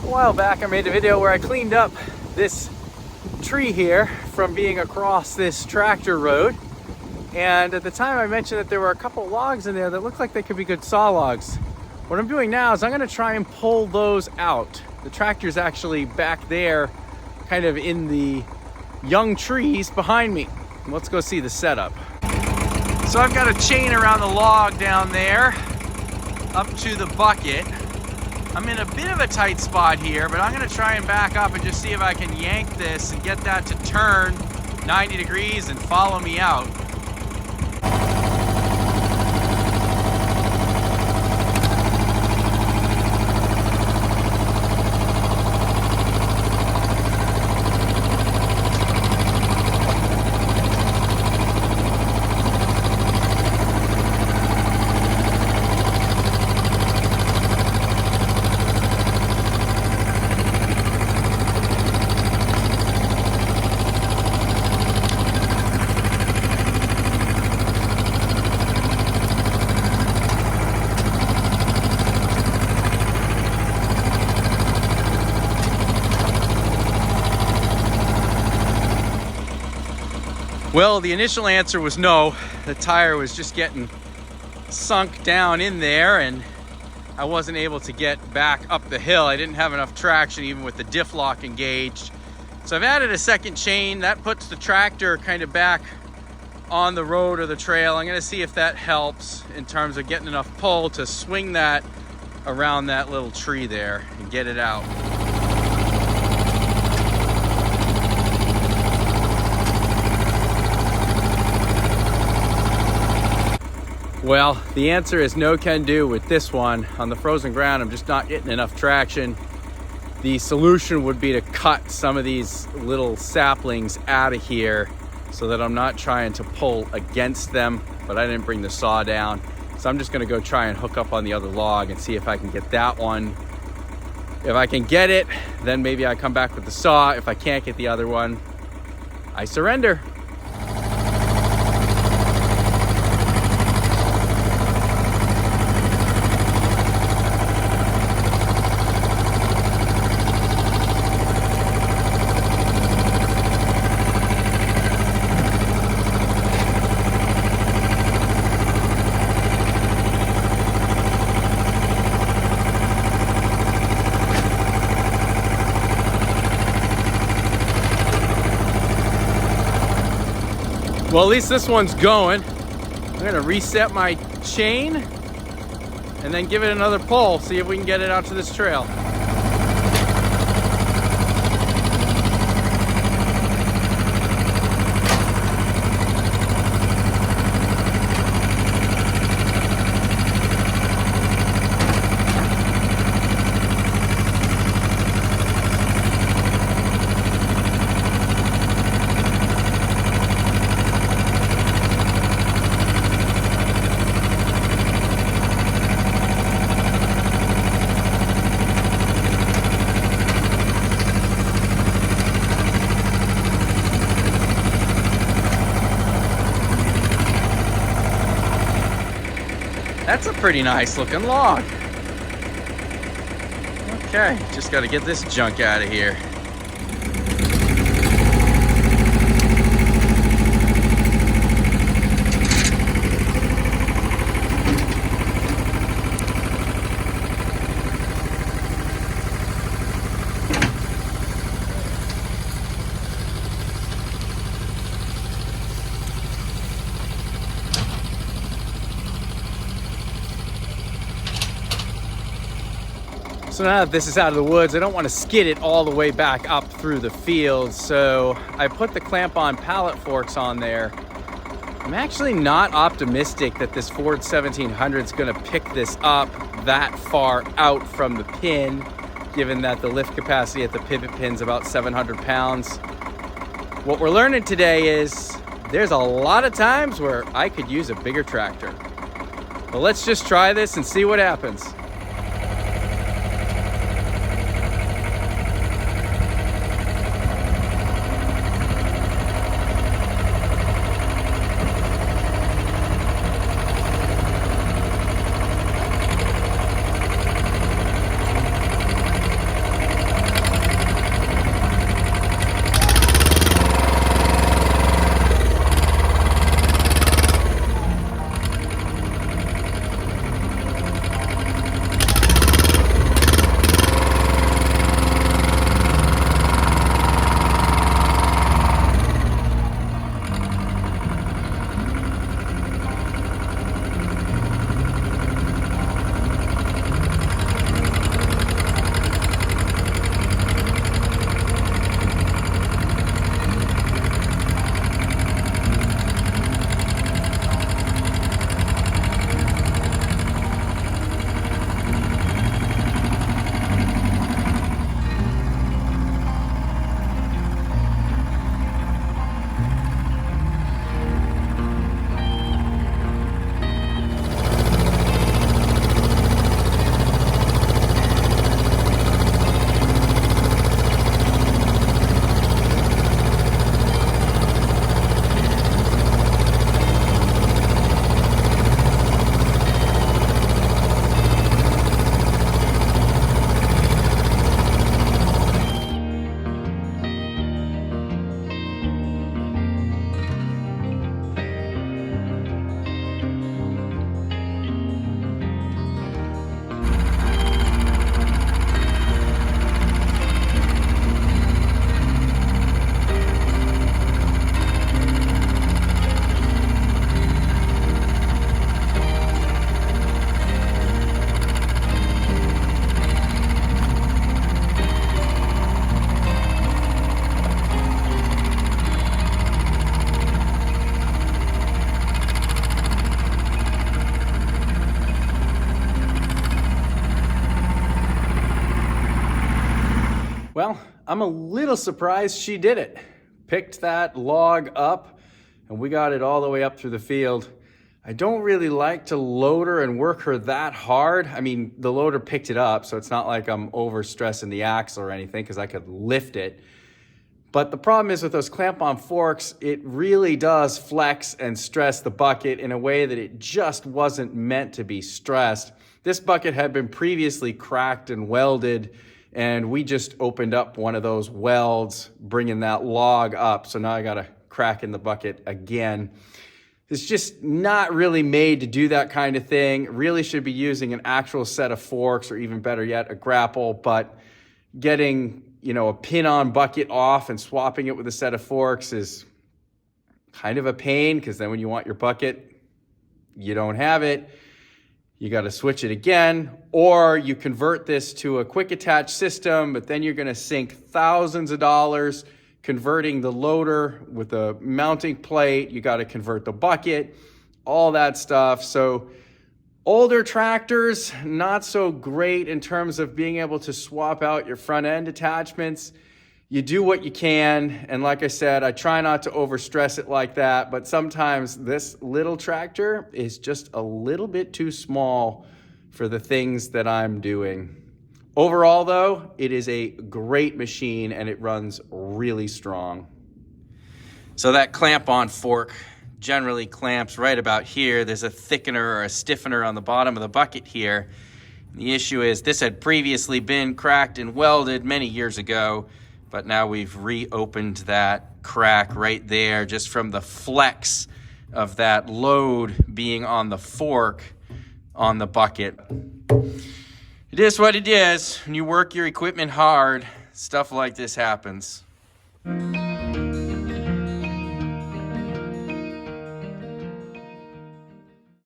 A while back I made a video where I cleaned up this tree here from being across this tractor road, and at the time I mentioned that there were a couple logs in there that looked like they could be good saw logs. What I'm doing now is I'm going to try and pull those out. The tractor's actually back there, kind of in the young trees behind me. Let's go see the setup. So I've got a chain around the log down there up to the bucket. I'm in a bit of a tight spot here, but I'm gonna try and back up and just see if I can yank this and get that to turn 90 degrees and follow me out. Well, the initial answer was no. The tire was just getting sunk down in there and I wasn't able to get back up the hill. I didn't have enough traction even with the diff lock engaged. So I've added a second chain. That puts the tractor kind of back on the road or the trail. I'm gonna see if that helps in terms of getting enough pull to swing that around that little tree there and get it out. Well, the answer is no can do with this one. On the frozen ground, I'm just not getting enough traction. The solution would be to cut some of these little saplings out of here so that I'm not trying to pull against them, but I didn't bring the saw down. So I'm just gonna go try and hook up on the other log and see if I can get that one. If I can get it, then maybe I come back with the saw. If I can't get the other one, I surrender. Well, at least this one's going. I'm gonna reset my chain and then give it another pull, see if we can get it out to this trail. That's a pretty nice looking log. Okay, just got to get this junk out of here. So now that this is out of the woods, I don't want to skid it all the way back up through the field. So I put the clamp-on pallet forks on there. I'm actually not optimistic that this Ford 1700 is going to pick this up that far out from the pin, given that the lift capacity at the pivot pin is about 700 pounds. What we're learning today is there's a lot of times where I could use a bigger tractor. But let's just try this and see what happens. Well, I'm a little surprised she did it. Picked that log up and we got it all the way up through the field. I don't really like to load her and work her that hard. I mean, the loader picked it up, so it's not like I'm overstressing the axle or anything because I could lift it. But the problem is with those clamp-on forks, it really does flex and stress the bucket in a way that it just wasn't meant to be stressed. This bucket had been previously cracked and welded, and we just opened up one of those welds, bringing that log up. So now I got a crack in the bucket again. It's just not really made to do that kind of thing. It really should be using an actual set of forks, or even better yet, a grapple. But getting, a pin-on bucket off and swapping it with a set of forks is kind of a pain, because then when you want your bucket, you don't have it. You got to switch it again, or you convert this to a quick attach system, but then you're going to sink thousands of dollars converting the loader with a mounting plate. You got to convert the bucket, all that stuff. So older tractors, not so great in terms of being able to swap out your front end attachments. You do what you can, and like I said, I try not to overstress it like that, but sometimes this little tractor is just a little bit too small for the things that I'm doing. Overall though, it is a great machine and it runs really strong. So that clamp-on fork generally clamps right about here. There's a thickener or a stiffener on the bottom of the bucket here. The issue is this had previously been cracked and welded many years ago, but now we've reopened that crack right there just from the flex of that load being on the fork on the bucket. It is what it is. When you work your equipment hard, stuff like this happens.